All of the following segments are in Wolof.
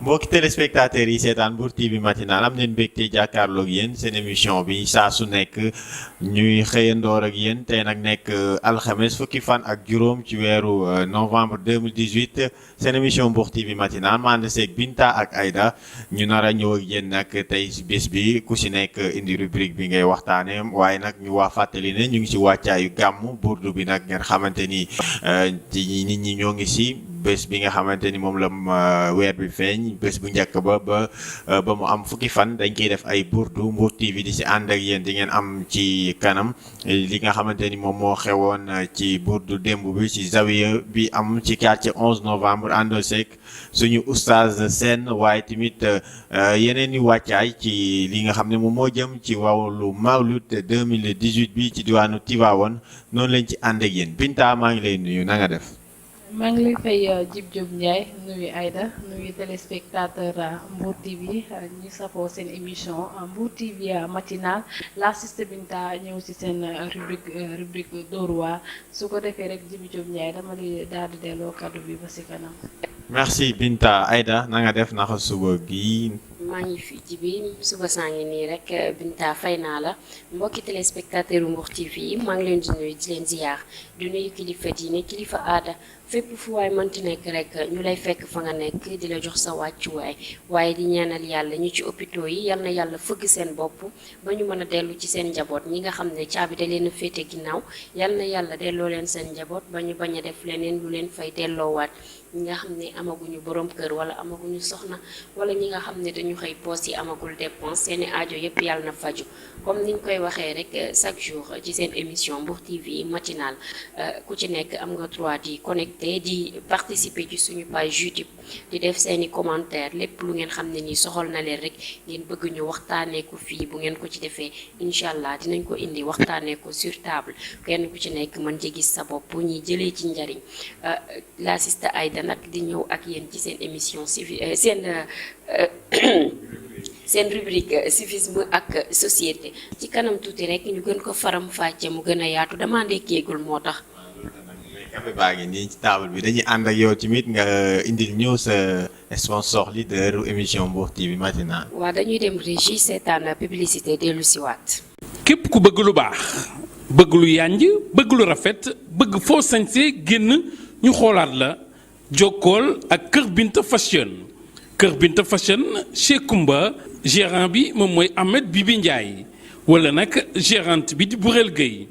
mbokki téléspectateurs yi seetaan Mbour TV matinal am nañ mbégte jàkkaarloog yéen seen émission bi saa su nekk ñuy xëyandoor ak yéen tey nag nekk alxames fukki fan ak juróom ci weeru novembre 2018 seen émission Mbour TV matinal ma ànd seeg Binta ak Aïda ñu nar a ñëw ak yéen nag tey si bés bi ku si nekk indi rubrique bi ngay waxtaane waaye nag ñu waa fàttali ne ñu ngi si wàccaayu gàmmu burdu bi nag ngeen xamante ni ci nit ñi ñoo ngi si bés bi nga xamante ni moom la weer bi feeñ bés bu njëkk ba mu am fukki fan dañ koy def ay burdu Mbour TV di si ànd ak yéen di ngeen am ci kanam li nga xamante ni moom moo xewoon ci burdu démb bi ci zawiya bi am ci quartier 11 novembre àndoo seeg suñu oustaz Sène waaye tamit yeneen i wàccaay ci li nga xam ne moom moo jëm ci wàllu mawlud 2018 bi ci diwaanu Tivaouane noonu lañ ci ànd ak yéen Binta maa ngi lay nuyu na nga def. maa ngi lay fay Djib Diop Ndiaye nuyu Aïda nuyu téléspectateur Mbour TV ñu safoo seen émission Mbour TV matinal la siste Binta ñëw ci seen rubrique Dóor waar su ko defee rek Djib Diop Ndiaye dama li daal di delloo kaddu bi ba ci kanam. merci Binta Aïda na nga def naka suba gi. maa ngi fi ci bi suba saa ngi nii rek Binta fay naa la mbokki téléspectateur Mbour TV maa ngi leen di nuyu di leen ziyaar di nuyu kilifa diine kilifa aada fépp fu waay mënti nekk rek ñu lay fekk fa nga nekk di la jox sa wàccuwaay waaye di ñaanal yàlla ñu ci hôpitaux yi yal na yàlla fëgg seen bopp ba ñu mën a dellu ci seen njaboot ñi nga xam ne caabi da leen a féete ginnaaw yal na yàlla delloo leen seen njaboot ba ñu bañ a def leneen lu leen fay delloowaat ñi nga xam ne amaguñu borom kër wala amaguñu soxna wala ñi nga xam ne dañu xëy poos yi amagul dépense seeni aajo yépp yàlla na faju comme niñ koy waxee rek chaque jour ci seen émission Mbour TV matinal ku ci nekk am nga droit di connecté di participer ci suñu page YouTube di def seeni commentaire lépp lu ngeen xam ne nii soxal na leen rek ngeen bëgg ñu waxtaanee ko fii bu ngeen ko ci defee incha allah dinañ ko indi waxtaanee ko sur table kenn ku ci nekk mën ci gis sa bopp ñi jëlee ci njariñ la sista Aïda nag di ñëw ak yéen ci seen émission seen rubrique civisme ak société ci kanam tuuti rek ñu gën ko faram fàcce mu gën a yaatu dama ndekkeegul moo tax. café baa ngi nii ci table bi dañuy ànd ak yow tamit nga indil ñëw sa sponsor leader émission Mbour TV matinal. waaw dañuy dem régie seetaan publicité dellu si waat. képp ku bëgg lu baax bëgg lu yànj bëgg lu rafet bëgg foo sañsee génn ñu xoolaat la jokkool ak Kër Binta Fashion Kër Binta Fashion chez Kumba gérant bi moom mooy Ahmed Bibi Ndiaye wala nag gérante bi di Bourel Gueye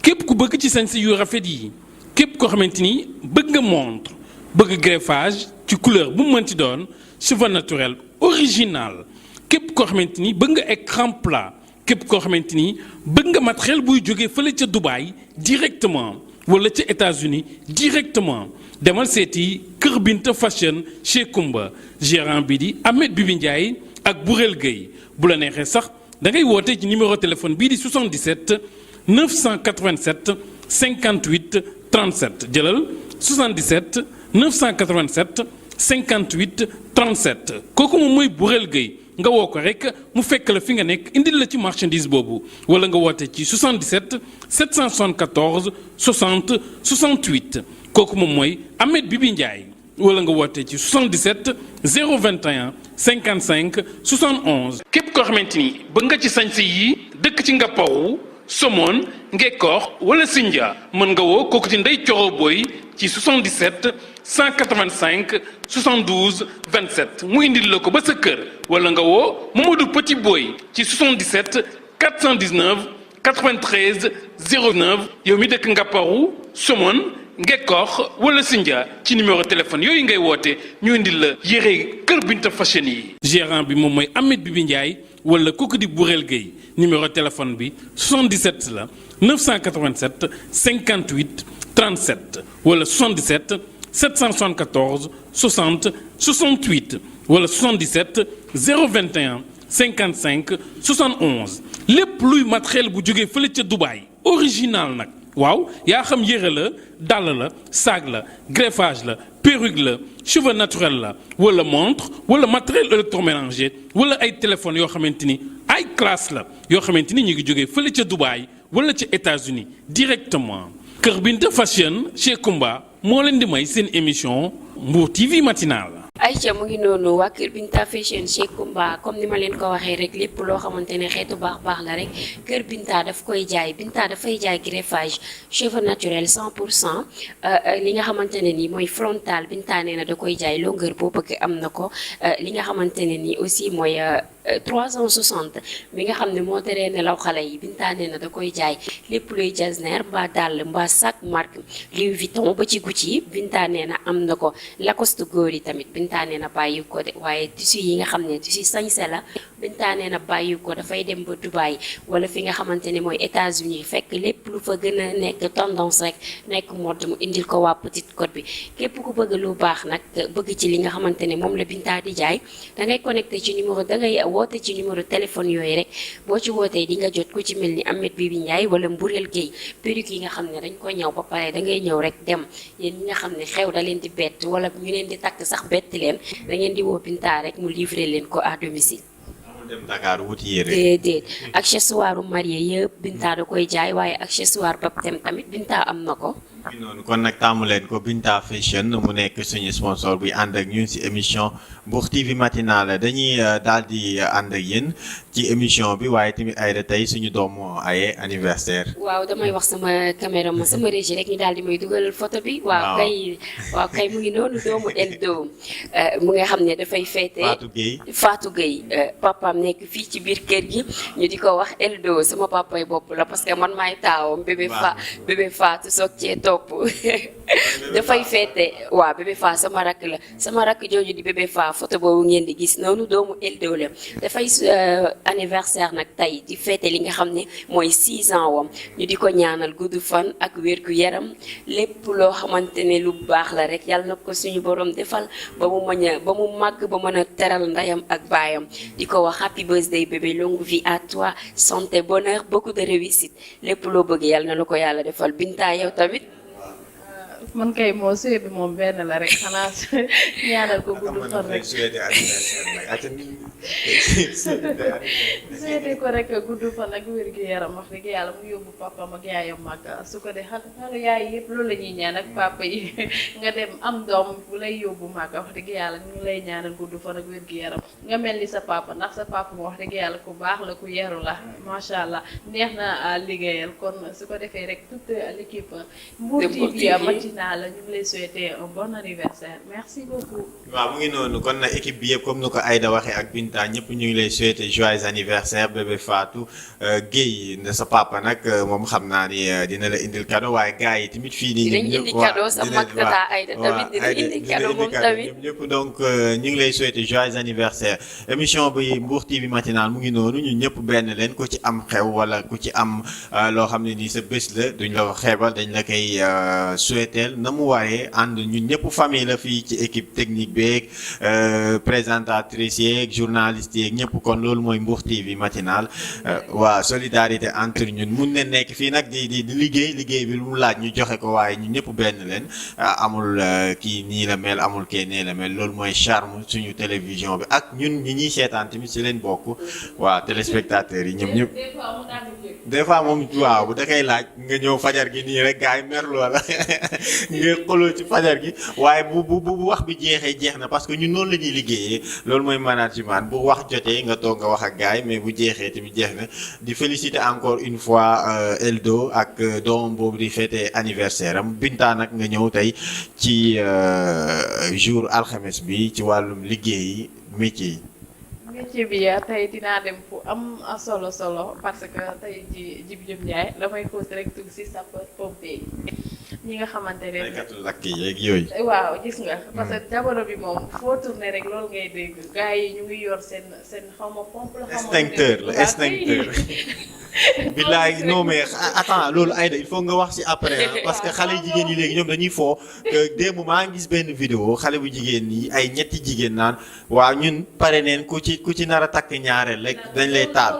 képp ku bëgg ci sañse yu rafet yi képp koo xamante ni bëgg nga montre bëgg greffage ci couleur bu mu mënti doon cheveux naturel original képp koo xamante ni bëgg nga écran plat képp koo xamante ni bëgg nga matériel buy jógee fële ca Dubaï directement wala ca États-Unis directement demal seeti Kër Binta Fashion chez Kumba gérant bi di Ahmed Bibi Ndiaye ak Bourel Gueye bu la neexee sax da ngay woote ci numéro téléphone bii di 77 987 58 37 jëlal 77 987 58 37 kooku moom mooy Bourel Gueye nga woo ko rek mu fekk la fi nga nekk indil la ci marchandise boobu wala nga woote ci 77 774 60 68 kooku moom mooy Ahmed Bibi Ndiaye wala nga woote ci 77 021 55 71. képp koo xamante ni bëgg nga ci sañse yi dëkk ci Ngaparou Somone Ngekoox wala Sindia mën nga woo kooku ci Ndey Coro Boy ci 77 185 72 27 mu indil la ko ba sa kër wala nga woo Mamadou Petit Boy ci 77 419 93 09 yow mi dëkk Ngaparou Somone Ngekoox wala Sindia ci numéro téléphone yooyu ngay woote ñu indil la yére Kër Binta Fashion yi. gérant bi moom mooy Ahmed Bibi Ndiaye wala kooku di Bourel Gueye numéro téléphone bi 77 la 987 58 37 wala 77 774 60 68 wala 77 021 55 71 lépp luy matériel bu jógee fële ca Dubaï original nag. waaw yaa xam yére la dàll la saag la greffage la perruque la cheveux naturel la wala montre wala matériel électroménager wala ay téléphones yoo xamante ni ay classe la yoo xamante ni ñu ngi jógee fële ca Dubaï wala ca États-Unis directement. Kër Binta Fashion chez Kumba moo leen di may seen émission Mbour TV matinal. Aïcha mu ngi noonu waa Kër Binta Fashion chez Kumba comme ni ma leen ko waxee rek lépp loo xamante ne xeetu baax la rek Kër Binta daf koy jaay Binta dafay jaay greffage cheveux naturel 100% li nga xamante ne nii mooy frontal Binta nee na da koy jaay longueur boo bëgg am na ko li nga xamante ne nii aussi mooy 360 mi nga xam ne moo teree nelaw xale yi Binta nee na da koy jaay lépp luy jasner mbaa dàll mbaa sac marque Louis Vuitton ba ci Gucci Binta nee na am na ko Lacoste góor yi tamit Binta nee na bàyyi ko de waaye tissu yi nga xam ne tissu sañse la Binta nee na bàyyi ko dafay dem ba Dubaï wala fi nga xamante ne mooy États-Unis fekk lépp lu fa gën a nekk tendance rek nekk mode mu indil ko waa Petite Côte bi képp ku bëgg lu baax nag bëgg ci li nga xamante ne moom la Binta di jaay da ngay connecté ci numéro da ngay woote ci numéro téléphone yooyu rek boo ci wootee di nga jot ku ci mel ni Ahmed Bibi Ndiaye wala Mbourel Gueye perruque yi nga xam ne dañ ko ñëw ba pare da ngay ñëw rek dem yéen ñi nga xam ne xew da leen di bett wala ñu leen di takk sax bett leen da ngeen di woo Binta rek mu livrer leen ko à domicile. dem Dakar wuti yére. déedéet accessoire marié yëpp Binta da koy jaay waaye accessoire baptême tamit Binta am na ko. noonu kon nag taamu leen ko Binta Fashion mu nekk suñu sponsor bi ànd ak ñun si émission Mbour TV matinale dañuy daal di ànd ak yéen ci émission bi waaye tamit Aïda tey suñu doomu aye anniversaire. waaw damay wax sama caméra ma sama régie rek ñu daal di may dugalal photo bi. waaw kay mu ngi noonu doomu Eldo mu nga xam ne dafay féete. Fatou Gueye papaam nekk fii ci biir kër gi ñu di ko wax Eldo sama papay bopp la parce que man maay taawam bébé Fatou soog cee topp dafay féete waaw bébé Fa sama rakk la sama rakk jooju di bébé Fa photo boobu ngeen di gis noonu doomu Eldo la dafay anniversaire nag tey di féete li nga xam ne mooy 6 ans wam ñu di ko ñaanal gudd fan ak wér gu yaram lépp loo xamante ne lu baax la rek yàlla na ko suñu borom defal ba mu màgg ba mën a teral ndeyam ak baayam di ko wax happy birthday bébé longue vie à toi santé bonheur beaucoup de réussite lépp loo bëgg yàlla na la ko yàlla defal Binta yow tamit. man kay moo suy bi moom benn la rek xanaa ñaanal ko gudd fan rek souhaité ko rek gudd fan ak wér gu yaram wax dëgg yàlla mu yóbbu papam ak yaayam mag su ko de xale yaay yëpp loolu la ñuy ñaan ak papa yi nga dem am doom bu lay yóbbu mag wax dëgg yàlla ñu lay ñaanal gudd fan ak wér gu yaram nga mel ni sa papa ndax sa papa mu wax dëgg yàlla ku baax la ku yaru la macha allah neex na liggéeyal kon su ko defee rek toute l'équipe Mbour TV matinale ñu ngi lay souhaiter un bon anniversaire merci beaucoup. waaw mu ngi noonu kon nag équipe bi yëpp comme ni ko Aïda waxee ak Binta ñëpp ñu ngi lay souhaiter joyeux anniversaire bébé Fatou Guèye ne sa papa nag moom xam naa ni dina la indil cadeau waaye gars yi tamit fii nii. dinañ indi cadeau sa mag tata Aïda tamit dina indi cadeau moom tamit ñëpp donc ñu ngi lay souhaiter joyeux anniversaire émission bi Mbour TV matinale mu ngi noonu ñun ñëpp benn leen ku ci am xew wala ku ci am loo xam ne nii sa bés la duñ la ko xeebal dañ la koy souhaiter na mu waree ànd ñun ñëpp famille la fii ci équipe technique beeg présentatrice yeeg journaliste yeeg ñëpp kon loolu mooy Mbour TV matinal waaw solidarité entre ñun mun ne nekk fii nag di liggéey bi lu mu laaj ñu joxe ko waaye ñun ñëpp benn leen amul kii nii la mel amul kii nee la mel loolu mooy charme suñu télévision bi ak ñun ñi ñuy seetaan tamit si leen bokk waaw téléspectateurs yi ñoom ñëpp des fois moom waaw bu da koy laaj nga ñëw fajar gi nii rek gars yi mer loola nga xoloo ci fajar gi waaye bu wax bi jeex na parce que ñun noonu la ñuy liggéeyee loolu mooy management bu wax jotee nga toog nga wax ak gars yi mais bu jeexee tamit jeex na di féliciter encore une fois Eldo ak doomam boobu di fêter anniversaire am Binta nag nga ñëw tey ci jour alxames bi ci wàllum liggéey métier yi. métier bi tey dinaa dem fu am solo parce que tey ji Djib Diop Ndiaye damay xuus rek tugg si sapeur pompier ñi nga xamante ne lakk yeeg yooyu. waaw gis nga parce que jamono bi moom foo tourné rek loolu ngay dégg gars yi ñu ngi yor seen xaw ma pompe la. extincteur. billaay non mais attends loolu Aïda il faut nga wax ci après parce que xale jigéen yi léegi ñoom dañuy foo que démb maa ngi gis benn vidéo xale bu jigéen yi ay ñetti jigéen naan waaw ñun pare neen ku ci nar a takk ñaareel rek dañ lay taal.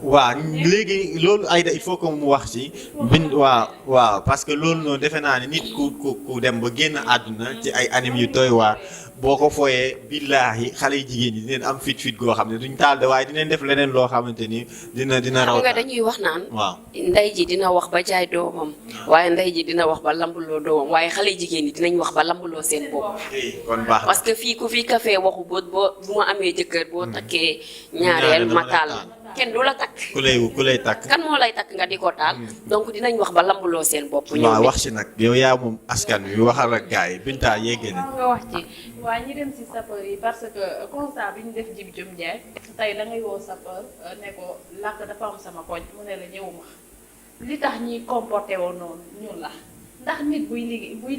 waaw léegi loolu Aïda il faut que mu wax ci waaw parce que loolu noonu defe naa ne nit ku dem ba génn àdduna ci ay anime yu doy waar boo ko fooyee billaahi xale yu jigéen ñi dinañ am fit goo xam ne duñ taal de waaye dinañ def leneen loo xamante ni dina raw xam nga dañuy wax naan waaw ndey ji dina wax ba jaay doomam waaye ndey ji dina wax ba lambuloo doomam waaye xale jigéen ñi dinañ wax ba lambuloo seen bopp kon baax parce que fii ku fi café waxu boo bu ma amee jëkkër boo takkee ñaareel ma taal kenn du la takk ku lay takk kan moo lay takk nga di ko taal donc dinañ wax ba lambuloo seen bopp waaw wax si nag yow yaa moom askan wi waxal ak gars yi Binta yéegee na nga wax ci waa ñi dem si sapeur yi parce que constat bi ñu def Djiby Diop Ndiaye tey da ngay woo sapeur ne ko làkk dafa am sama koñ mu ne la ñëwuma li tax ñiy comporté woon noonu ñun la ndax nit buy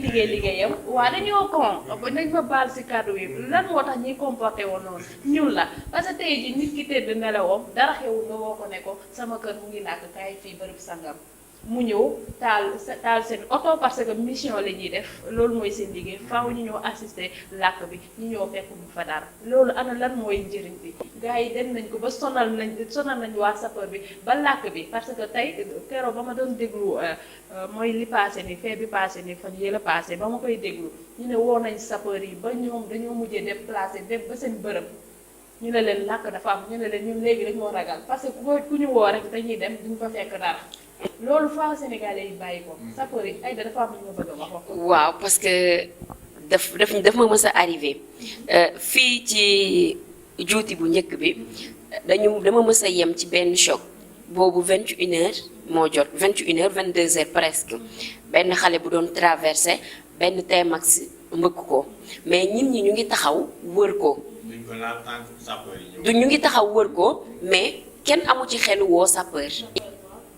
liggéey liggéeyam waa dañoo kon nañ ma baal si kàddu yi lan moo tax ñiy comporté woon noonu ñun la parce que tey ji nit ki tëdd nelawam dara xewul nga woo ko ne ko sama kër mu ngi làkk kaay fii bërëb sangam mu ñëw taal seen oto parce que mission la ñuy def loolu mooy seen liggéey faaw ñu ñëw assister làkk bi ñu ñëw fekk bu fa dara loolu ana lan mooy njëriñ bi gars yi dem nañ ko ba sonal nañ waa sapeur bi ba làkk bi parce que tey keroog ba ma doon déglu mooy li passé ni fee bi passé ni fan yële passé ba ma koy déglu ñu ne woo nañ sapeur yi ba ñoom dañoo mujjee déplacé dem ba seen bërëb ñu ne leen làkk dafa am ñu ne leen ñun léegi dañoo ragal parce que ku ñu woo rek dañuy dem duñ fa fekk dara loolu faaw Sénégalais yi bàyyi ko sapeur yi ay dafa am lu ma bëgg a wax ko waaw parce que daf ma mës a arrivé fii ci juuti bu njëkk bi dama mës a yem ci benn choc boobu 21h moo jot 21h 22h presque benn xale bu doon traversé benn T-Max mbëkk ko mais ñit ñi ñu ngi taxaw wër ko ñu ngi taxaw wër ko mais kenn amu ci xelu woo sapeur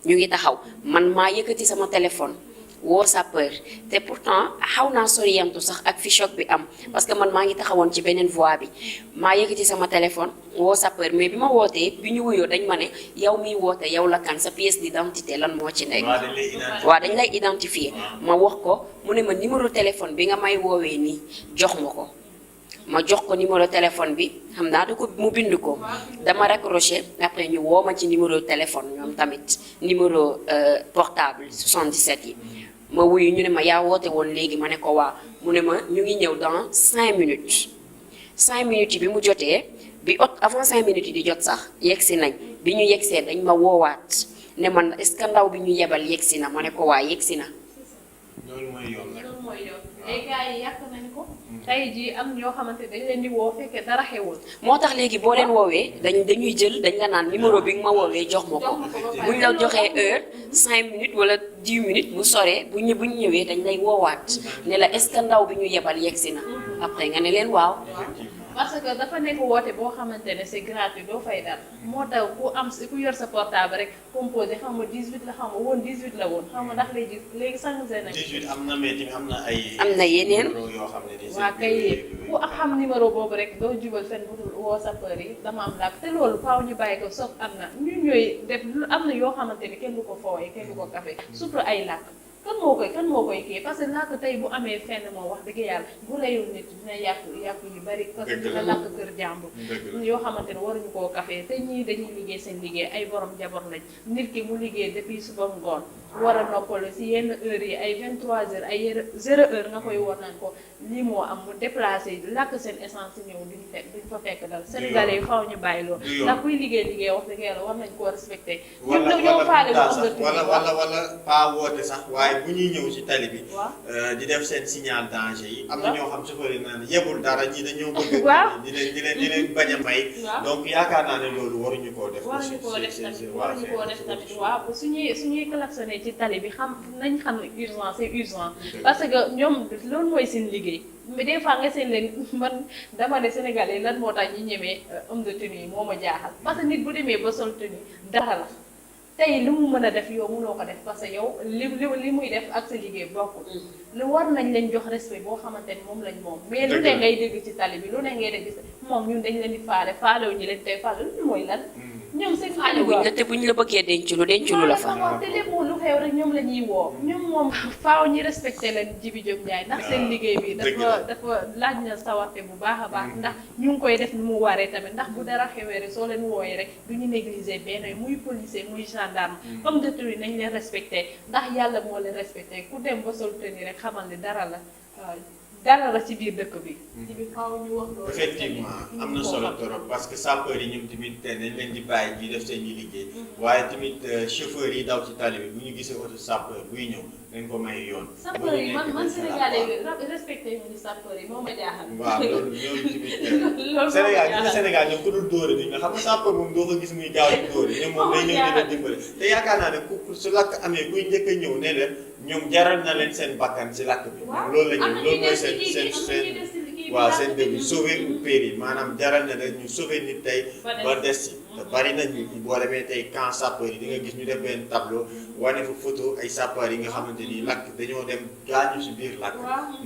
ñu ngi taxaw man maa yëkkati sama téléphone woo sapeur te pourtant xaw naa soriyantu sax ak fi choc bi am parce que man maa ngi taxawoon ci beneen voie bi maa yëkkati sama téléphone woo sapeur mais bi ma wootee bi ñu wuyoo dañ ma ne yow miy woote yow la kan sa pièce d'identité lan moo ci nekk waaw dañ lay identifier ma wax ko mu ne ma numéro téléphone bi nga may woowee nii jox ma jox ko numéro téléphone bi xam naa da ko mu bind ko dama raccroché après ñu woo ma ci numéro téléphone ñoom tamit numéro portable 77 yi ma wuyu ñu ne ma yaa woote woon léegi ma ne ko waa mu ne ma ñu ngi ñëw dans 5 minutes 5 minutes yi bi mu jotee bi avant 5 minutes yi di jot sax yegsi nañ bi ñu yegsee dañ ma woowaat ne man est-ce que ndaw bi ñu yebal yegsi na ma ne ko waa yegsi na. loolu mooy yoon nag. léegi gars yi yàq nañ ko. tey jii am ñoo xamante dañ leen di woo fekkee dara xewul. moo tax léegi boo leen woowee dañuy jël dañ la naan numéro bi nga ma woowee jox ma ko buñ la joxee heure 5 minutes wala 10 minutes bu soree buñ ñëwee dañ lay woowaat ne la est-ce que ndaw bi ñu yebal yegsi na après nga ne leen waaw. parce que dafa nekk woote boo xamante ne c'est gratuit doo fay dara moo tax ku yor sa portable rek composé xam nga 18 la xam nga woon 18 la woon xam nga ndax léegi changé nañ. 18 am na mais tamit am na ay. am na yeneen yoo xam ne waa kay ku xam numéro boobu rek doo jubal fenn bu dul woo sapeur yi dama am làkk te loolu faaw ñu bàyyi ko soog am na ñu ñooy def am na yoo xamante ni kenn du ko fooyee kenn du ko kafe surtout ay làkk. kan moo koy kii parce que làkk tey bu amee fenn moo wax dëgg yàlla bu reyul nit dina yàqu yu bari parce que dina làkk kër jàmbur yoo xamante ne waruñu koo café te ñii dañuy liggéey seen liggéey ay borom jaboot lañ nit ki mu liggéey depuis suba ngoon war a noppalu si yenn heures yi ay 23h ay 0h nga koy war naan ko lii moo am mu déplacé làkk seen essence ñëw duñ fa fekk dal sénégalais yi faaw ñu bàyyi loolu ndax kuy liggéey wax dëgg yàlla war nañ koo respecté ñoo faale wala pas woote sax waaye bu ñuy ñëw ci tali bi di def seen signal danger yi am na ñoo xam su ko naan yebul dara ñi dañoo bëgg di leen bañ a may donc yaakaar naa ne loolu waruñu koo def tamit waaw suñuy klaxonné ci tali bi nañ xam urgence c'est urgent parce que ñoom loolu mooy seen liggéey mais des fois nga seen leen man dama ne Sénégalais lan moo tax ñi ñemee homme de tenue yi moo ma jaaxal parce que nit bu demee ba sol tenue dara la tey li mu mën a def yow mënoo ko def parce que yow li muy def ak sa liggéey bokkul lu war nañ leen jox respect boo xamante ni moom lañ moom mais lu ne ngay dégg ci tali bi lu ne ngay dégg moom ñun dañ leen di faalewu ñu leen tey faale lu mooy lan ñoom seen faale wuñ la te buñ la bëggee denc lu la fa te lépp lu xew rek ñoom la ñuy woo ñoom moom faaw ñi respecté leen Djiby Diop Ndiaye ndax seen liggéey bi dafa laaj na sawarte bu baax a baax ndax ñu ngi koy def ni mu waree tamit ndax bu dara xewee rek soo leen wooyee rek du ñu négliger benn muy policier muy gendarme comme de tenue nañ leen respecté ndax yàlla moo leen respecté ku dem ba sol tenue rek xamal ni dara la dara la ci biir dëkk bi. ci biir faaw ñu wax loolu. effectivement am na solo trop parce que sapeurs yi ñoom tamit dañ leen di bàyyi ñuy def seen i liggéey waaye tamit chauffeurs yi daw ci tali bi bu ñu gisee oto sapeur buy ñëw dañ ko may yoon. sapeurs yi man Sénégalais respecté ñu ni sapeurs yi moo ma jaaxal. waaw loolu tamit loolu Sénégal ñu ne Sénégal ñoom ko dul dóore di nga xam nga sapeur moom doo ko gis muy gaaw di dóore ñoom moom day ñëw di leen dimbale te yaakaar naa ne ku su lakk amee kuy njëkk a ñëw ne leen ñoom jaral na leen seen bakkan si lakk bi loolu la ñu loolu mooy seen waaw seen début sauver ou périr maanaam jaral na leen ñu sauver nit tey ba des ci te bari nañ ñu boo demee tey camp sapeur yi di nga gis ñu def benn tableau wane fa photo ay sapeur yi nga xamante ni lakk dañoo dem gaañu si biir lakk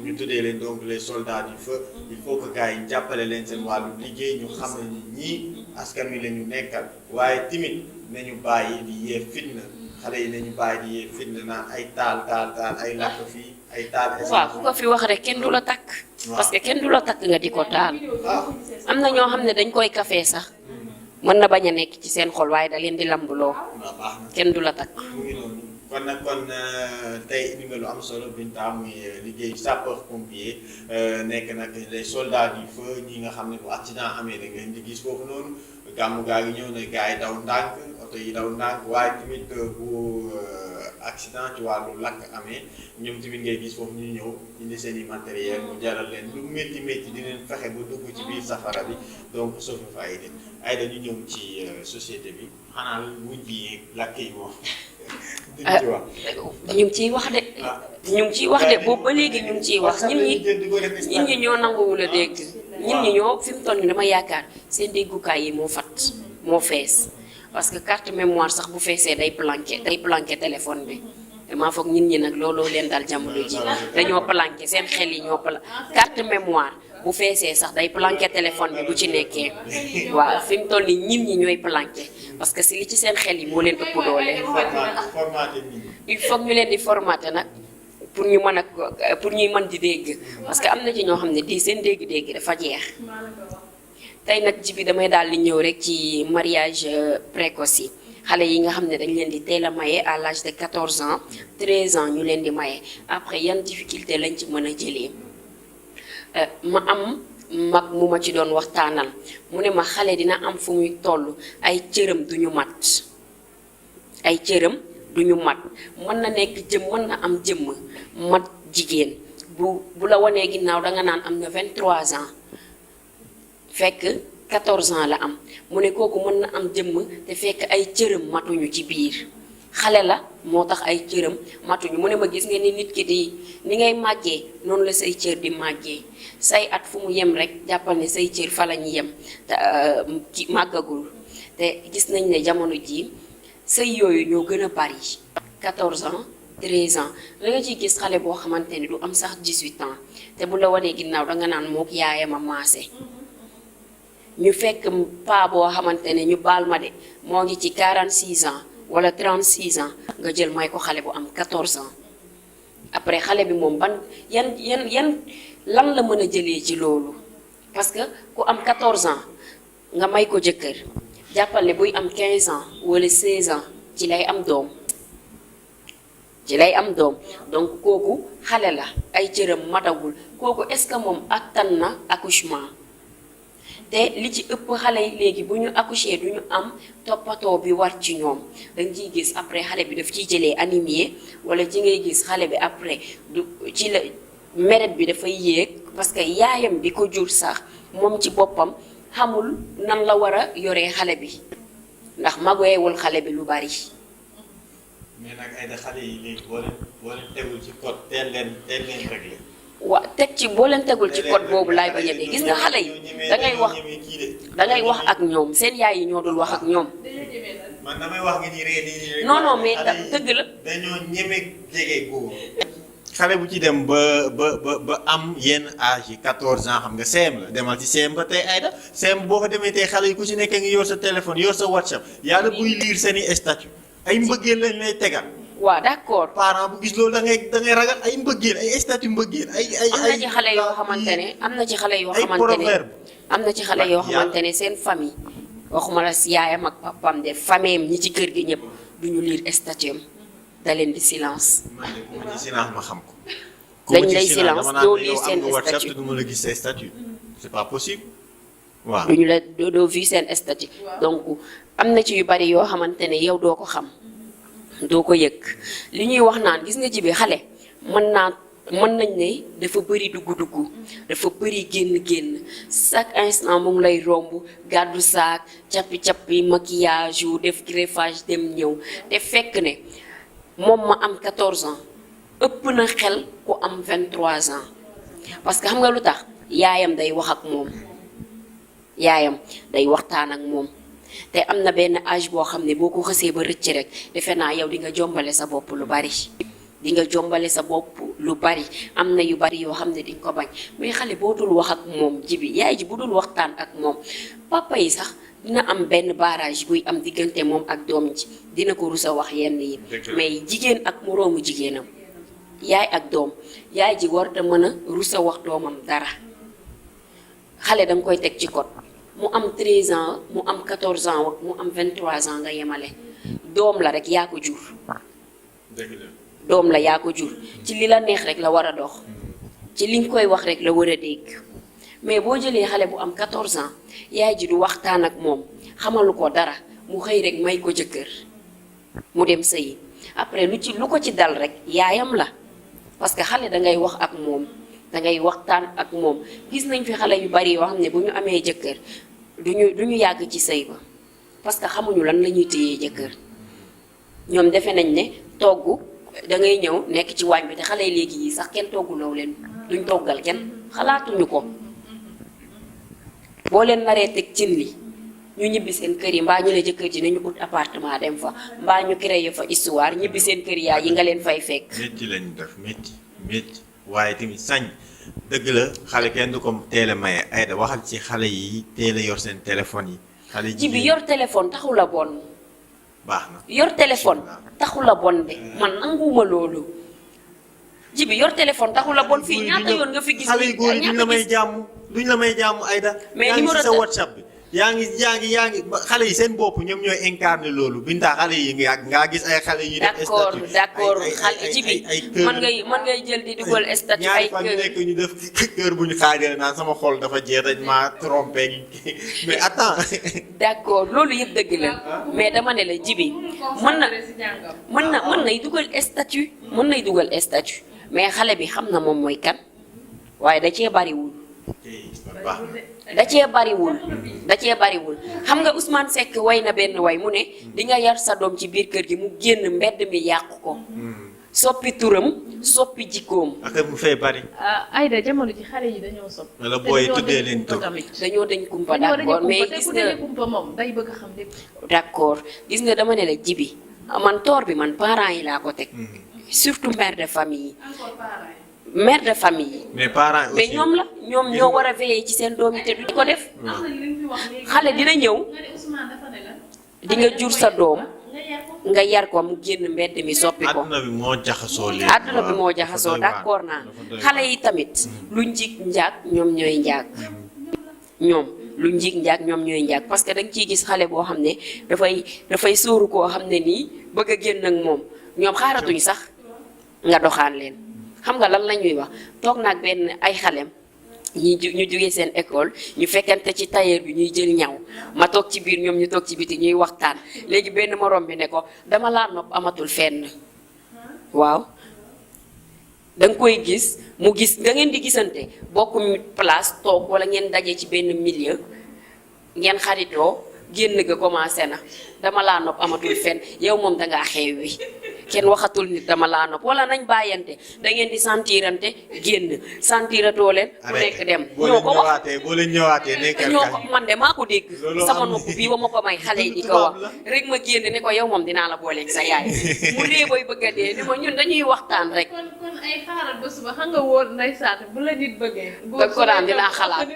ñu tuddee leen donc les soldats du feu il faut que gars yi jàppale leen seen wàllu liggéey ñu xam ne ni ñii askan wi la ñu nekkal waaye timit nañu bàyyi di yee fitna xale yi nañu bàyyi di yee fitna naan ay taal ay lakk fii ay taal waaw ku ko fi wax rek kenn du la takk parce que kenn du la takk nga di ko taal am na ñoo xam ne dañ koy café sax mën na bañ a nekk ci seen xol waaye da leen di lambuloo kenn du la takk mu ngi noonu kon nag tey indi nga lu am solo Binta muy liggéey sapeur pompier nekk nag les soldats du feu ñi nga xam ne bu accident amee da ngeen di gis foofu noonu gàmmu gaa gi ñëw na gars yi daw ndànk oto yi daw ndànk waaye tamit bu accident ci wàllu lakk amee ñoom tamit ngay gis foofu ñu ñëw indi seen i matériel mu jaral leen lu métti métti di leen fexe ba dugg ci biir safara bi donc sauver fa ay nit ay dañu ñëw ci société bi xanaa wujj yi lakk yi moom duñ ci wax. ñu ngi ciy wax de. ñu ngi ciy wax de boobu ba léegi ñu ngi ciy wax ñun ñi ñoo nanguwul a dégg ñun ñi ñoo fi mu toll nii dama yaakaar seen déggukaay yi moo fat moo fees parce que carte mémoire sax bu feesee day planqué téléphone bi damaa foog ñun ñi nag looloo leen dal jamono ji dañoo planqué seen xel yi ñoo carte mémoire bu feesee sax day planqué téléphone bi bu ci nekkee waaw fi mu toll nii ñun ñi ñooy planqué parce que si li ci seen xel yi moo leen ëpp doole. il faut ñu leen di formaté nag pour ñu mën a pour ñuy mën di dégg parce que am na ci ñoo xam ne di seen dégg-dégg dafa jeex tey nag ji bi damay daal di ñëw rek ci mariage précoce yi xale yi nga xam ne dañ leen di teel a maye à l'âge de 14 ans 13 ans ñu leen di maye après yan difficulté lañ ci mën a jëlee ma am mag mu ma ci doon waxtaanal mu ne ma xale dina am fu muy toll ay cëram duñu mat ay cëram duñu mat mën na nekk mën na am jëmm mat jigéen bu la wanee ginnaaw danga naan am na 23 ans fekk 14 ans la am mu ne kooku mën na am jëmm te fekk ay cëram matuñu ci biir xale la moo tax ay cëram matuñu mu ne ma gis nga ni nit ki di ni ngay màggee noonu la say cër di màggee say at fu mu yem rek jàppal ne say cër fa la ñu yem te ki màggagul te gis nañ ne jamono jii sëy yooyu ñoo gën a bari 14 ans 13 ans da nga ciy gis xale boo xamante ne du am sax 18 ans te bu la wanee ginnaaw danga naan mook yaayam a maase ñu fekk paa boo xamante ne ñu baal ma de moo ngi ci 46 ans wala 36 ans nga jël may ko xale bu am 14 ans après xale bi moom ban yan lan la mën a jëlee ci loolu parce que ku am 14 ans nga may ko jëkkër jàppal ne buy am 15 ans wala 16 ans ci lay am doom donc kooku xale la ay cëram matagul kooku est-ce que moom attan na accouchement te li ci ëpp xale yi léegi bu ñu accoucher du ñu am toppatoo bi war ci ñoom dañ ciy gis après xale bi daf ciy jëlee anémie wala ci ngay gis xale bi après du ci la meret bi dafay yéeg parce que yaayam bi ko jur sax moom ci boppam xamul nan la war a yoree xale bi ndax magoyewul xale bi lu bari. mais nag ay da xale yi léegi boo leen tegul ci code teel leen réglé. waa teg ci boo leen tegul ci code boobu laay bañ a dee gis nga xale yi dangay wax ak ñoom seen yaay yi ñoo dul wax ak ñoom. man damay wax nga ni ree non mais dëgg la. dañoo ñeme jege góor. xale bu ci dem ba am yenn âge yi 14 ans xam nga CM la demal ci CM ba tey ayda CM boo fa demee tey xale yi ku ci nekk ngi yor sa téléphone yor sa WhatsApp yàlla buy lire seen i statut ay mbëggeel lañ lay tegal. waaw d'accord. parent bu gis loolu da ngay ragal ay mbëggeel ay statut mbëggeel ay. am na ci xale yoo xamante ne am na ci xale yoo xamante ne seen famille waxuma la yaayam ak papam de famille ñi ci kër gi ñëpp duñu lire statut am da leen di silence. man ci silence ma xam ko. dañ lay silence doo lire seen WhatsApp statut te du ma la gis say statut c'est pas possible waaw. duñu la doo vu seen statut donc am na ci yu bari yoo xamante ne yow doo ko xam doo ko yëg li ñuy wax naan gis nga jibi xale mën nañ ne dafa bëri dugg-dugg dafa bëri génn chaque instant mu ngi lay romb gàddu saak cappi maquillage yu def greffage dem ñëw te fekk ne moom ma am 14 ans ëpp na xel ku am 23 ans parce que xam nga lu tax yaayam day wax ak moom yaayam day waxtaan ak moom te am na benn âge boo xam ne boo ko xësee ba rëcc rek defe naa yow di nga jombale sa bopp lu bari di nga jombale sa bopp lu bari am na yu bari yoo xam ne di nga ko bañ mais xale boo dul wax ak moom jibi yaay ji bu dul waxtaan ak moom papa yi sax dina am benn barrage buy am diggante moom ak doom ji dina ko rus a wax yenn yi mais jigéen ak moroomu jigéenam yaay ak doom yaay ji war da mën a rus a wax doomam dara xale danga koy teg ci code mu am 13 ans mu am 14 ans mu am 23 ans nga yemale doom la rek yaa ko jur doom la yaa ko jur ci li la neex rek la war a dox ci li nga koy wax rek la war a dégg mais boo jëlee xale bu am 14 ans yaay ji du waxtaan ak moom xamalu ko dara mu xëy rek may ko jëkkër mu dem sëyi après lu ko ci dal rek yaayam la parce que xale da ngay wax ak moom da ngay waxtaan ak moom gis nañ fi xale yu bari yoo xam ne bu ñu amee jëkkër duñu yàgg ci sëy ba parce que xamuñu lan la ñuy téyee jëkkër ñoom defe nañ ne togg da ngay ñëw nekk ci waañ bi te xale léegi yi sax kenn togguloo leen duñ toggal kenn xalaatuñu ko boo leen naree teg cin li ñu ñibbi seen kër yi mbaa ñu ne jëkkër ji nañu ut appartement dem fa mbaa ñu créé fa histoire ñibbi seen kër yaay yi nga leen fay fekk. métti lañu def métti waaye tamit sañ dëgg la xale kenn du ko teel a maye Aïda waxal ci xale yi teel a yor seen téléphone yi. xale ji bi yor téléphone taxu la bon. baax na yor téléphone taxu la bon de man nanguwuma loolu ji bi yor téléphone taxu la bon fii ñaata yoon nga fi gis. xale yu góor yi duñ la may jàmm Aïda. mais yaa ngi numéro ci sa WhatsApp bi. yaa ngi xale yi seen bopp ñoom ñooy incarné loolu Binta xale yi ngaa gis ay xale yu def statut d'accord xale ji bi mën ngay jël di dugal statut ay ñaari fan yu nekk ñu def kër bu ñu xaajale naan sama xol dafa jeex dañ maa trompé mais attends d'accord loolu yëpp dëgg la mais dama ne la ji bi mën nay dugal statut mais xale bi xam na moom mooy kan waaye da cee bariwul da cee bariwul xam nga Ousmane Seck way na benn way mu ne di nga yar sa doom ci biir kër gi mu génn mbedd mi yàqu ko soppi turam soppi jikkoom ak mu fay bari Aïda jamono ji xale yi dañoo sopp wala booy tuddee leen tur dañoo dañ kumpa d'accord mais gis nga kumpa moom day bëgg xam lépp d'accord gis nga dama ne la jibi man toor bi man parents yi laa ko teg surtout mère de famille mère de famille mais parents mais ñoom ñoo war a veiller ci seen doom yi te duñ ko def xale dina ñëw di nga jur sa doom nga yar ko mu génn mbedd mi soppi ko àdduna bi moo jaxasoo léegi àdduna bi moo jaxasoo d'accord naa xale yi tamit lu njig njaag ñoom ñooy njaag lu njig njaag ñoom ñooy njaag parce que danga ciy gis xale boo xam ne dafay sóoru koo xam ne nii bëgg a génn ak moom ñoom xaaratuñ sax nga doxaan leen xam nga lan la ñuy wax toog naag benn ay xalem ñu jógee seen école ñu fekkante ci tailleur bi ñuy jël ñaw ma toog ci biir ñoom ñu toog ci biti ñuy waxtaan léegi benn morom bi ne ko dama laa nopp amatul fenn waaw da nga koy gis mu gis da ngeen di gisante bokku place toog wala ngeen daje ci benn milieu ngeen xaritoo génn ga commencé na dama laa nopp amatul fenn yow moom dangaa xeew wi kenn waxatul nit dama laa nopp wala nañ bàyyante da ngeen di sentirante génn sentiratoo leen ku nekk dem ñoo ko wax boo leen ñëwaatee nekkal ñoo ko man de maa ko dégg sama nopp bii ba ma ko may xale yi di ko wax rek ma génn ne ko yow moom dinaa la booleeg sa yaay mu rée bay bëgg a dee ni ma ñun dañuy waxtaan rek kon ay xaaral ba suba xam nga wóor ndeysaan bu la nit bëggee da ko daan dinaa xalaat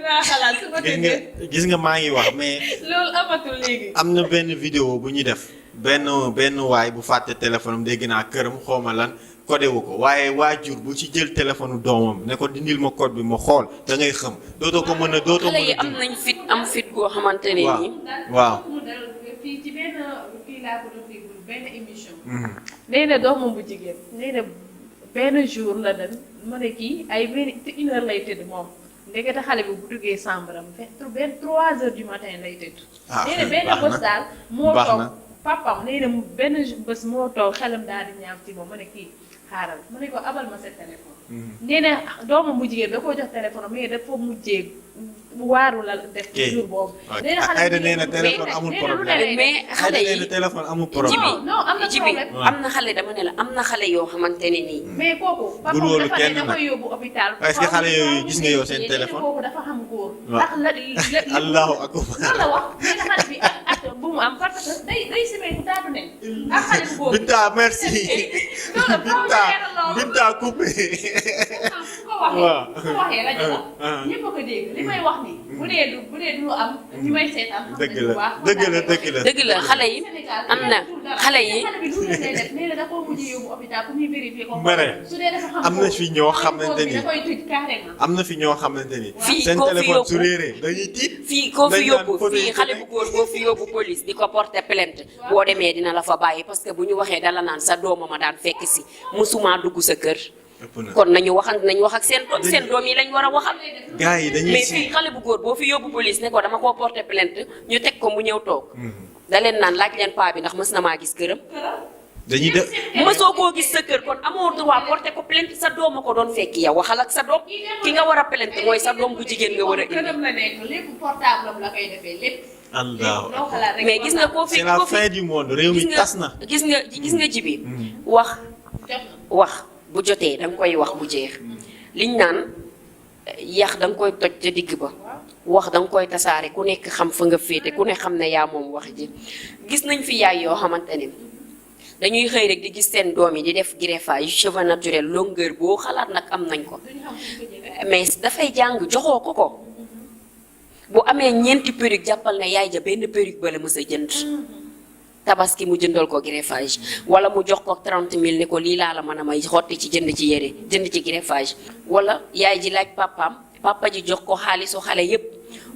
su ma déggee gis nga maa ngi wax mais loolu amatul léegi am na benn vidéo bu ñu def benn waay bu fàtte téléphone am dégg naa këram xawma lan codé wu ko waaye waajur bu ci jël téléphone doomam ne ko dindil ma code bi ma xool da ngay xam dootoo ko mën a xale yi am nañ fit goo xamante ne nii waaw fii ci benn fii laa ko doon déglu benn émission nee na doomam bu jigéen nee na benn jour la dem ma ne kii ay 21h lay tëdd moom ndekete xale bi bu duggee sàmbaram benn 3h du matin lay tëdd. nee na benn bés daal moo toog papam nee na benn bés moo toog xelam daal di ñaaw ci moom ma ne kii xaaral ma ne ko abal ma sa téléphone. nee na doomam bu jigéen da koo jox téléphone mais dafa mujjee waaru la def. jour boobu. nee na xale nee na téléphone amul problème mais xale yi nee na téléphone amul problème. non am na problème am na xale dama ne la am na xale yoo xamante ne nii. mais kooku. bul wóolu dafa kenn ne da koy yóbbu hôpital. est-ce que xale yooyu gis nga yow seen téléphone. kooku dafa xam góor. waaw ndax la allahu akbar. loolu la wax nee na xale bi ak bu mu am parce que day simee ku taatu ne. ak xale bu góor. Binta merci. Binta coupé. waaw su ko waxee rajo la. ñëpp a ko dégg li may wax ni bu dee du lu am. ñu may seetaan xam nañu bu baax. dëgg la xale yi am na xale yi. xale bi du lay def nee na da koo mujj yóbbu hôpital pour ñu vérifier ko. su dee dafa xam am na fi ñoo xamante ni da koy tëj carrément. am na fi ñoo xamante ni. fii seen koo fi téléphone su yóbbu réeree dañuy tiit. fii koo fi dañ yóbbu naan fii xale bu góor boo fi yóbbu police di ko porter plainte boo demee dina la fa bàyyi parce que bu ñu waxee dala naan sa dooma ma daan fekk si musuma dugg sa kër. kon nañu wax ak seen doom yi lañ war a waxal. gars yi dañuy mais fii xale bu góor boo fi yóbbu police ne ko dama koo porter plainte ñu teg ko mu ñëw toog. da leen naan laaj leen paa bi ndax mës na maa gis këram. dañuy def mësoo koo gis sa kër kon amoo droit porter ko plainte sa doom a ko doon fekk yow waxal ak sa doom ki nga war a plainte mooy sa doom bu jigéen nga war a indi. këram la nekk lépp portable am la koy defee lépp. Allah mais gis nga koo fi c'est la fin du monde réew mi tas na. gis nga jibi wax bu jotee da nga koy wax bu jeex liñ naan yax da nga koy toj ca digg ba wax da nga koy tasaare ku nekk xam fa nga féete ku ne xam ne yaa moom wax ji gis nañ fi yaay yoo xamante ne dañuy xëy rek di gis seen doom yi di def greffage cheveux naturel longueur boo xalaat nag am nañ ko mais dafay jàng joxoo ko bu amee ñeenti perruque jàppal ne yaay ja benn perruque ba la mës a jënd tabaski mu jëndal ko greffage wala mu jox ko 30 000 ne ko lii laa la mën a may xotti ci jënd ci yére jënd ci greffage wala yaay ji laaj papaam papa ji jox ko xaalisu xale yépp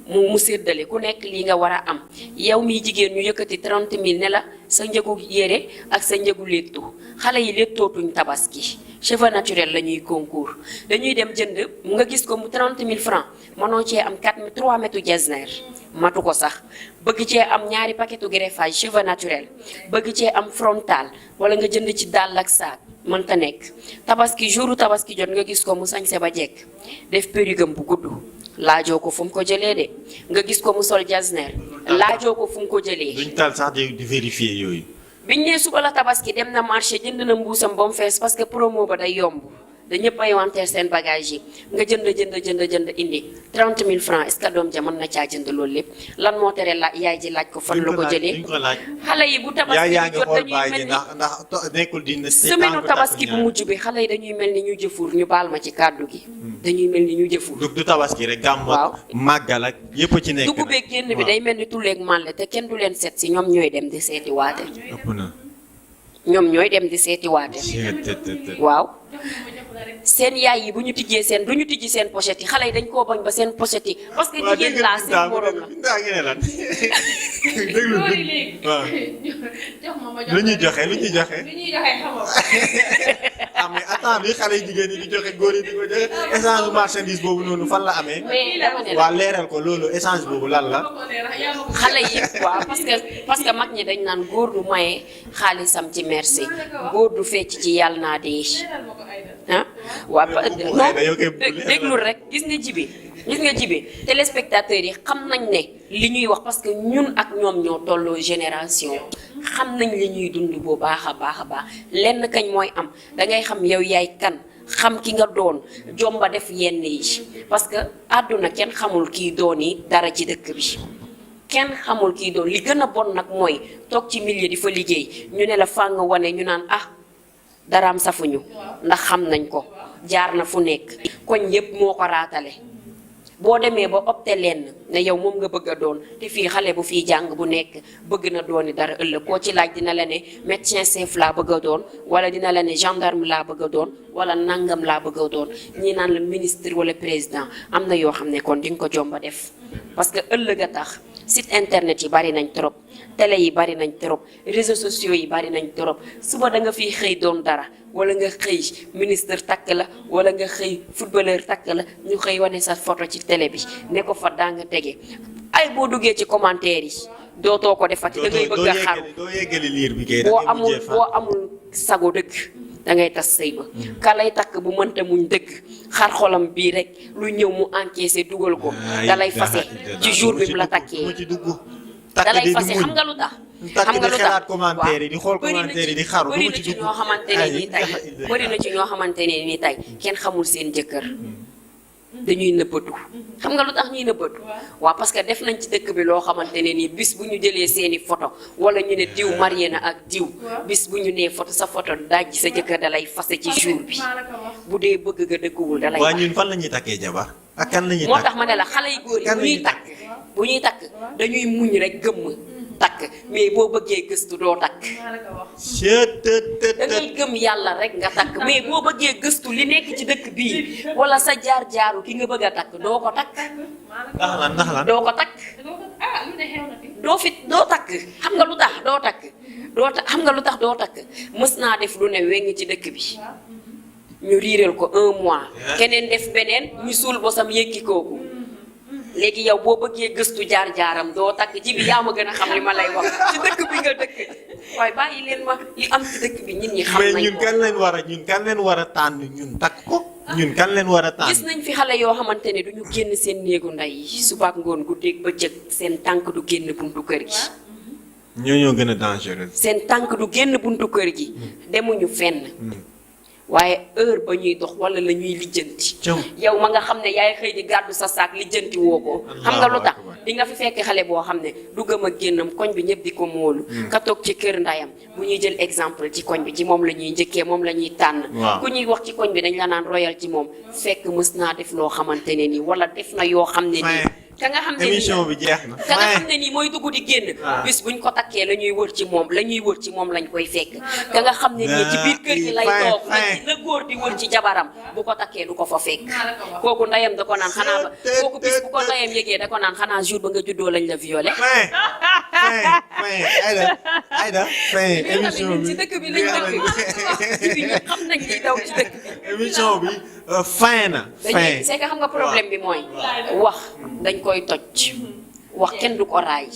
mu séddale ku nekk lii nga war a am yow miy jigéen ñu yëkkati 30 000 ne la sa njëgu yére ak sa njëgu léttu xale yi léttootuñ tabaski cheveux naturel la ñuy concours dañuy dem jënd nga gis ko mu 30 000 francs mënoo cee am 3 mètres jesner matu ko sax bëgg cee am ñaari paquetu greffage cheveux naturel bëgg cee am frontal wala nga jënd ci dàll ak saak mënta nekk tabaski jouru tabaski jot nga gis ko mu sañse ba jekk def perruque bu gudd laajoo ko fu mu ko jëlee de nga gis ko mu sol jasner laajoo ko fu mu ko jëlee. duñ tal sax di vérifier yooyu. biñ ne suba la tabaski dem na marché jënd na mbuusam ba mu fees parce que promo ba day yomb da ñëpp ay wanteer seen bagage yi nga jënd indi 30 000 francs est-ce que doom ja mën na caa jënd loolu lépp lan moo tere la yaay ji laaj ko fan la ko jëlee. xale yi bu tabaski bi jot dañuy mel ni ndax nekkul dina semaine tabaski bu mujj bi xale yi dañuy mel ni ñu jëfur ñu baal ma ci kàddu gi. dañuy mel ni ñu jëfur. du tabaski rek gàmm ak màggal ak yëpp ci nekk. dugub beeg génn bi day mel ni tulleeg màlle te kenn du leen seet si ñoom ñooy dem di seeti waate. ñoom ñooy dem di seeti waate. waaw. seen yaay yi bu ñu tijjee seen du ñu tijji seen pochette yi xale yi dañ koo bañ ba seen pochette yi parce que jigéen laa seen morom la. déglu waaw lu ñuy joxe xamoo ah mais attends li xale yi jigéen ñi di joxe góor yi di ko joxe échange marchandise boobu noonu fan la amee. waa leeral ko loolu échange boobu lan la. xale yi waaw parce que mag ñi dañ naan góor du maye xaalisam ci merci góor du fecc ci yàlla naa dee. ah waaw non déglul rek gis nga jibi téléspectateurs yi xam nañ ne li ñuy wax parce que ñun ak ñoom ñoo tolloo génération xam nañ li ñuy dund bu baax a baax lenn kañ mooy am dangay xam yow yaay kan xam ki nga doon jomba def yenn yi parce que àdduna kenn xamul kii doon yi dara ci dëkk bi kenn xamul kii doon li gën a bon nag mooy toog ci milieu di fa liggéey ñu ne la faa nga wane ñu naan daraam safuñu ndax xam nañ ko jaar na fu nekk koñ yépp moo ko raatale boo demee ba opté lenn ne yow moom nga bëgg a doon te fii xale bu fii jàng bu nekk bëgg na dooni dara ëllëg koo ci laaj dina la ne médecin chef laa bëgg a doon wala dina la ne gendarme laa bëgg a doon wala nangam laa bëgg a doon ñii naan la ministre wala président am na yoo xam ne kon di nga ko jomba def parce que ëllëg a tax site internet yi bari nañ trop télé yi bari nañ trop réseaux sociaux yi bari nañ trop suba da nga fiy xëy doon dara wala nga xëy ministre takk la wala nga xëy footballeur takk la ñu xëy wane sa photo ci télé bi ne ko fa daa nga tege ay boo duggee ci commentaire yi dootoo ko defati da ngay bëgg a xaru doo yeggali liir bi kay boo amul sago dëgg da ngay tas sëy ba ka lay takk bu mënta muñ dëgg xar xolam bii rek lu ñëw mu encaissé dugal ko da lay fase ci jour bi mu la takkee da lay fase xam nga lu tax xam nga lu tax commentaire yi di xool commentaire yi di xaru bëri na ci ñoo xamante ne nii tey bëri na ci ñoo xamante ne nii tey kenn xamul seen jëkkër dañuy nëbbatu xam nga lu tax ñuy nëbbatu waaw parce que def nañ ci dëkk bi loo xamante ne nii bis bu ñu jëlee seeni photo wala ñu ne diw marié na ak diw bis bu ñu nee photo sa photo dajji sa jëkkër da lay fase ci jour bi bu dee bëgg nga dëgguwul da lay waaw ñun fan la ñuy takkee jabar ak kan la ñuy moo tax ma ne la xale yu góor yi bu ñuy takk dañuy muñ rek gëmm takk mais boo bëggee gëstu doo takk da ngay gëm yàlla rek nga takk mais boo bëggee gëstu li nekk ci dëkk bii wala sa jaar-jaaru ki nga bëgg a takk doo ko takk ndax lan doo ko takk doo takk xam nga lu tax doo takk xam nga lu tax doo takk mës naa def lu ne weng ci dëkk bi ñu riiral ko 1 mois keneen def beneen ñu suul bosam yëkki kooku léegi yow boo bëggee gëstu jaar-jaaram doo takk ji bi yaa ma gën a xam li ma lay wax ci dëkk bi nga dëkk waaye bàyyi leen ma li am ci dëkk bi nit ñi xam nañ ko mais ñun kan leen war a tànn ñun takk ko ñun kan leen war a tànn gis nañ fi xale yoo xamante ne duñu génn seen néegu ndey yi suba ak ngoon guddeeg bëccëg seen tànk du génn buntu kër gi ñoo gën a dangereux seen tànk du génn buntu kër gi demuñu fenn waaye heure ba ñuy dox wala la ñuy lijjanti yow ma nga xam ne yaay xëy di gàddu sa saak lijjanti woo ko xam nga lu tax di nga fi fekk xale boo xam ne du gëm a génnam koñ bi ñëpp di ko móolu ka toog ci kër ndayam bu ñuy jël exemple ci koñ bi ci moom la ñuy njëkkee moom la ñuy tànn ku ñuy wax ci koñ bi dañ la naan royal ci moom fekk mës naa def loo xamante ne nii wala def na yoo xam ne nii ka nga xam ne émission bi jeex na ka nga xam ne nii mooy dugg di génn bis buñ ko takkee la ñuy wër ci moom lañ koy fekk ka nga xam ne nii ci biir kër gi lay toog la góor di wër ci jabaram bu ko takkee du ko fa fekk kooku ndayam da ko naan xanaa ba kooku bis bu ko ndayam yëgee da ko naan xanaa jour ba nga juddoo lañ la violé Aïda émission bi ci dëkk bi lañ dëkk ci bi ñu xam nañ li daw ci dëkk bi émission bi fin na dañuy c'est que xam nga problème bi mooy wax dañ koy toj wax kenn du ko raay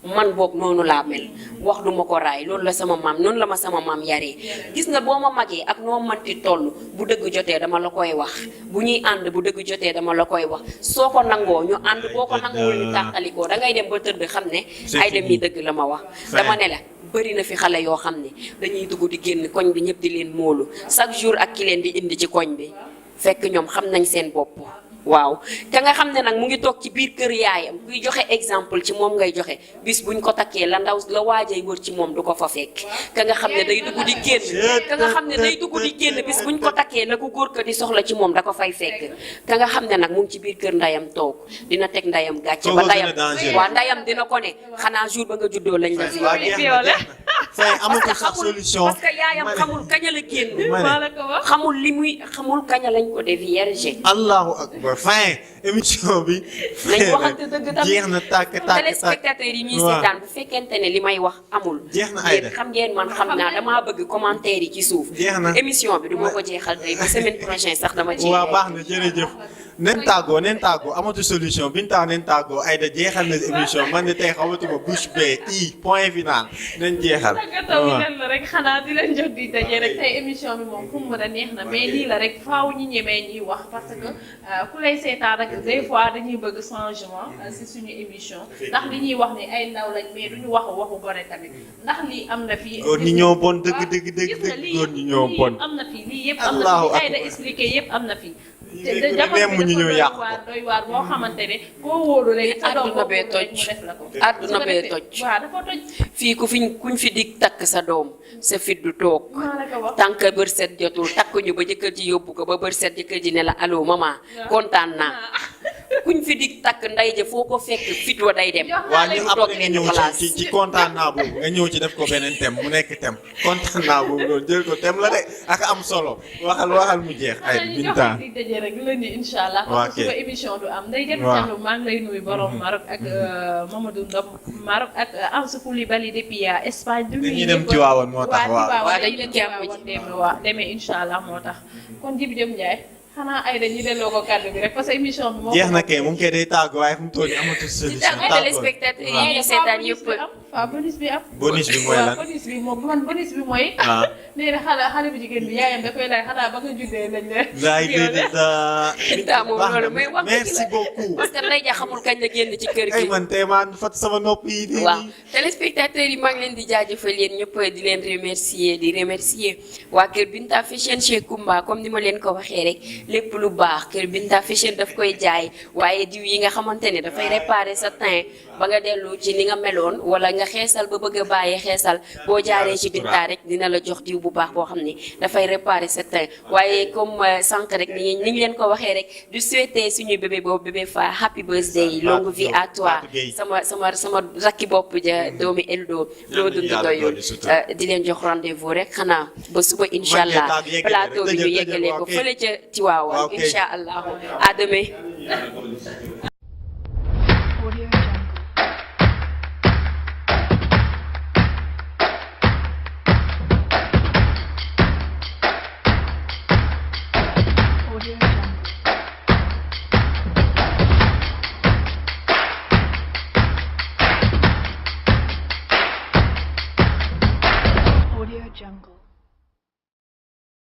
man boog noonu laa mel wax du ma ko raay loolu la sama maam noonu la ma sama maam yaree gis nga boo ma magee ak noo manti toll bu dëgg jotee dama la koy wax bu ñuy ànd bu dëgg jotee dama la koy wax soo ko nangoo ñu ànd boo ko nangoo ñu tàqalikoo da ngay dem ba tëdd xam ne ay dem yi dëgg la ma wax dama ne la bëri na fi xale yoo xam ne dañuy dugg di génn koñ bi ñëpp di leen móolu chaque jour ak ki leen di indi ci koñ bi fekk ñoom xam nañ seen bopp waaw ka nga xam ne nag mu ngi toog ci biir kër yaayam kuy joxe exemple ci moom ngay joxe bis buñ ko takkee la ndaw la waajay wër ci moom du ko fa fekk ka nga xam ne day dugg di génn ka nga xam ne day dugg di génn bis buñ ko takkee la ko góor ka di soxla ci moom da ko fay fekk ka nga xam ne nag mu ngi ci biir kër ndayam toog dina teg ndayam gàcce ba ndayam waa ndayam dina ko ne xanaa jour ba nga juddoo lañ la violé amatul sax solution parce que yaayam xamul kañ la génn xamul li muy xamul kañ lañ ko de vierge allahu akbar fin émission bi nañ waxante dëgg tamit jeex na tàkk téléspectateurs yi ñuy seetaan bu fekkente ne li may wax amul jeex na Aïda xam ngeen man xam naa damaa bëgg commentaire yi ci suuf jeex na émission bi du ma ko jeexal tey ba semaine prochaine sax dama ci waaw baax na jërëjëf nen tàggoo amatu solution Binta nen tàggoo Aïda jeexal na émission man de tey xamatuma bouche bée point final nañ jeexal leen la rek xanaa di leen jot di daje rek tey émission bi moom xum da neex na mais lii la rek faaw ñi ñemee ñuy wax parce que ku lay seetaan rek des fois dañuy bëgg changement si suñu émission ndax li ñuy wax ni ay ndaw lañ mais duñu waxu gone tamit ndax lii am na fii góor ñi ñoo bon dëgg góor ñi ñoo bon am na fii lii yëpp am na fii ay da expliqué yëpp am na fii te jamono bi dafa doy waar boo xamante ne koo wóolu rek àdduna bee toj àdduna bee toj waaw dafa toj fii kuñ fi dig takk sa doom sa fit du toog tànk bër set jotul takk ñu ba jëkkër ji yóbbu ko ba bër set jëkkër ji ne la allo maman kontaan naa kuñ fi di takk nday ja foo ko fekk fit wa day dem. waa ñu toog après nga benn ñëw place. ci kontaan naa boobu nga ñëw ci def ko beneen thème mu nekk thème kontaan naa boobu loolu jël ko thème la de ak am solo waxal mu jeex ay Binta. di daje rek lundi incha allah. waa parce que suba émission du am day jël waaw. jàllu maa ngi lay nuyu borom Maroc ak Mamadou Ndom Maroc ak Amsa Koulibaly depuis Espagne. dañuy dem Tiwaawan moo tax waaw. waaw dañuy dem Tiwaawan demee incha allah moo tax kon Djiby Diop Ndiaye xanaa ay dañuy delloo ko kàddu bi rek parce que émission bi moo jeex na kay mu ngi koy day tàggu waaye fu mu toll nii amatul solution. ak téléspectateurs yi ñuy seetaan yëpp. waaw bonus bi am. bonus bi mooy lan waaw bonus bi moom man bonus bi mooy. ah. nee na xale bu jigéen bi yaayam da koy laaj xanaa ba nga juddee lañ leen. laay déedéet Binta moom loolu mais wax merci beaucoup. parce que nday ja xamul kañ la génn ci kër ay gi. man tey maa fat sama nopp yi nii. waaw téléspectateurs yi maa ngi leen di jaajëfal yéen ñëpp di leen remercier waa kër Binta Fashion chez Kumba comme ni ma leen ko waxee rek lépp lu baax kër Binta Fashion daf koy jaay waaye diw yi nga xamante ne dafay réparer sa teint ba nga dellu ci ni nga meloon wala nga xeesal ba bëgg a bàyyi xeesal boo jaaree ci Binta rek dina la jox diw bu baax boo xam ne dafay réparer sa teint waaye comme sànq rek ni ñu leen ko waxee rek du souhaiter suñu bébé boobu bébé fa happy birthday longue vie à toi sama rakki bopp ja doomi Eldo loo dund doyul di leen jox rendez-vous rek xanaa ba suba incha allah plateau bi ñu yeggalee ko fële ca Tiwaawan incha allah à demain